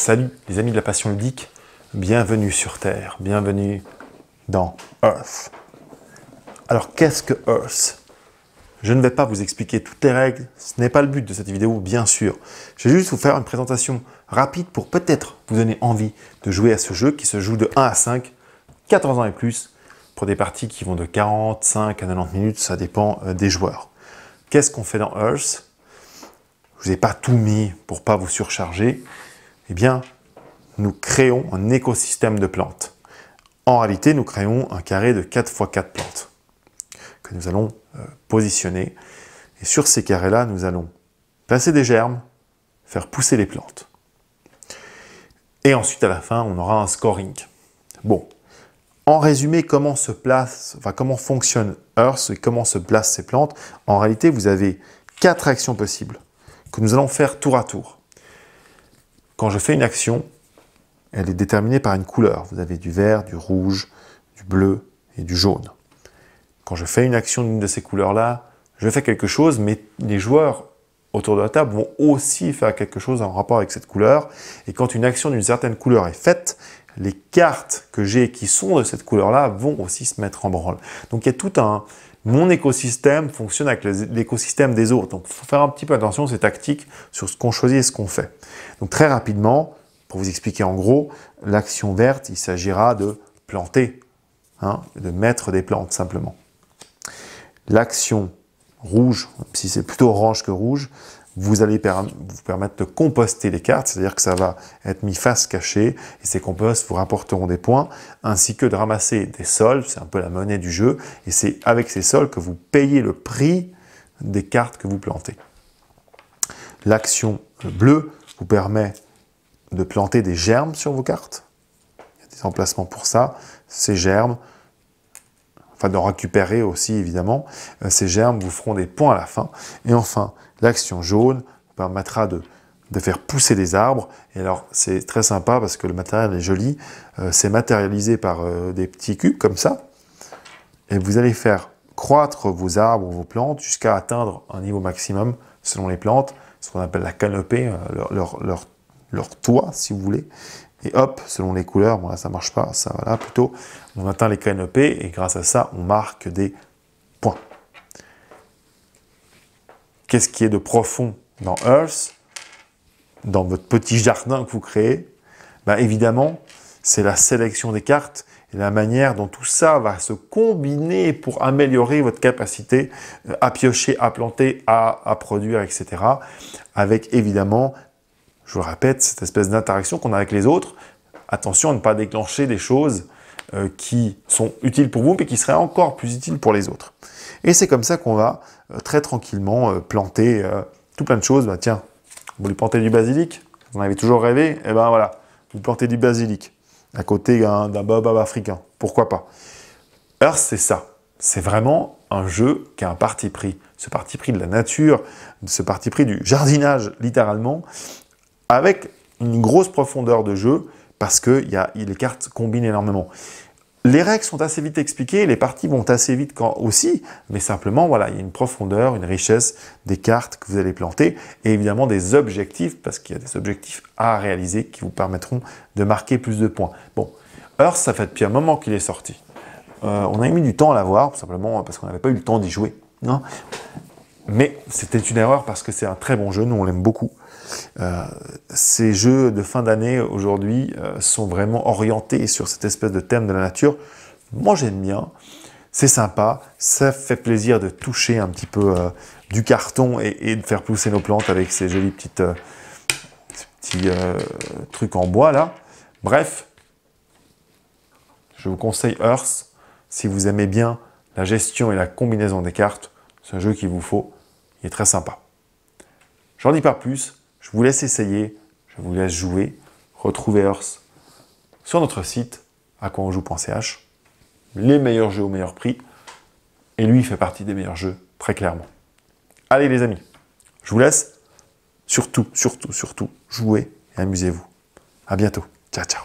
Salut les amis de la passion ludique, bienvenue sur Terre, bienvenue dans Earth. Alors qu'est-ce que Earth? Je ne vais pas vous expliquer toutes les règles, ce n'est pas le but de cette vidéo bien sûr. Je vais juste vous faire une présentation rapide pour peut-être vous donner envie de jouer à ce jeu qui se joue de 1 à 5, 14 ans et plus, pour des parties qui vont de 45 à 90 minutes, ça dépend des joueurs. Qu'est-ce qu'on fait dans Earth? Je ne vous ai pas tout mis pour ne pas vous surcharger. Eh bien, nous créons un écosystème de plantes. En réalité, nous créons un carré de 4 x 4 plantes que nous allons positionner. Et sur ces carrés-là, nous allons placer des germes, faire pousser les plantes. Et ensuite, à la fin, on aura un scoring. Bon, en résumé, comment fonctionne Earth et comment se placent ces plantes? En réalité, vous avez 4 actions possibles que nous allons faire tour à tour. Quand je fais une action, elle est déterminée par une couleur. Vous avez du vert, du rouge, du bleu et du jaune. Quand je fais une action d'une de ces couleurs-là, je fais quelque chose, mais les joueurs autour de la table vont aussi faire quelque chose en rapport avec cette couleur. Et quand une action d'une certaine couleur est faite, les cartes que j'ai qui sont de cette couleur-là vont aussi se mettre en branle. Donc il y a tout un... Mon écosystème fonctionne avec l'écosystème des autres. Donc il faut faire un petit peu attention, c'est tactique sur ce qu'on choisit et ce qu'on fait. Donc très rapidement, pour vous expliquer en gros, l'action verte, il s'agira de planter, de mettre des plantes simplement. L'action rouge, même si c'est plutôt orange que rouge, vous allez vous permettre de composter les cartes, c'est-à-dire que ça va être mis face cachée, et ces composts vous rapporteront des points, ainsi que de ramasser des sols, c'est un peu la monnaie du jeu, et c'est avec ces sols que vous payez le prix des cartes que vous plantez. L'action bleue vous permet de planter des germes sur vos cartes. Il y a des emplacements pour ça. Ces germes, enfin de récupérer aussi évidemment, ces germes vous feront des points à la fin. Et enfin, l'action jaune vous permettra de faire pousser des arbres. Et alors, c'est très sympa parce que le matériel est joli. C'est matérialisé par des petits cubes comme ça. Et vous allez faire croître vos arbres, vos plantes, jusqu'à atteindre un niveau maximum selon les plantes, ce qu'on appelle la canopée, leur toit, si vous voulez. Et hop, selon les couleurs, bon là ça marche pas, ça voilà, plutôt, on atteint les canopées et grâce à ça, on marque des points. Qu'est-ce qui est de profond dans Earth, dans votre petit jardin que vous créez? Ben, évidemment, c'est la sélection des cartes et la manière dont tout ça va se combiner pour améliorer votre capacité à piocher, à planter, à produire, etc. Avec évidemment, je vous le répète, cette espèce d'interaction qu'on a avec les autres. Attention à ne pas déclencher des choses qui sont utiles pour vous, mais qui seraient encore plus utiles pour les autres. Et c'est comme ça qu'on va très tranquillement planter tout plein de choses. Bah, tiens, vous voulez planter du basilic? Vous en avez toujours rêvé? Et ben voilà, vous plantez du basilic à côté d'un baobab africain. Pourquoi pas? Earth, c'est ça. C'est vraiment un jeu qui a un parti pris. Ce parti pris de la nature, ce parti pris du jardinage, littéralement, avec une grosse profondeur de jeu, parce que les cartes combinent énormément. Les règles sont assez vite expliquées, les parties vont assez vite aussi, mais simplement, voilà, il y a une profondeur, une richesse des cartes que vous allez planter, et évidemment des objectifs, parce qu'il y a des objectifs à réaliser qui vous permettront de marquer plus de points. Bon, Earth, ça fait depuis un moment qu'il est sorti. On a mis du temps à l'avoir, simplement parce qu'on n'avait pas eu le temps d'y jouer. Non, mais c'était une erreur parce que c'est un très bon jeu, nous on l'aime beaucoup. Ces jeux de fin d'année aujourd'hui sont vraiment orientés sur cette espèce de thème de la nature. Moi j'aime bien, c'est sympa, ça fait plaisir de toucher un petit peu du carton et de faire pousser nos plantes avec ces jolis petits trucs en bois là. Bref, je vous conseille Earth si vous aimez bien la gestion et la combinaison des cartes. C'est un jeu qu'il vous faut, il est très sympa. J'en dis pas plus. Je vous laisse essayer, je vous laisse jouer, retrouver Earth sur notre site, aquaonjoue.ch, les meilleurs jeux au meilleur prix, et lui, il fait partie des meilleurs jeux, très clairement. Allez les amis, je vous laisse, surtout, jouez et amusez-vous. À bientôt, ciao, ciao.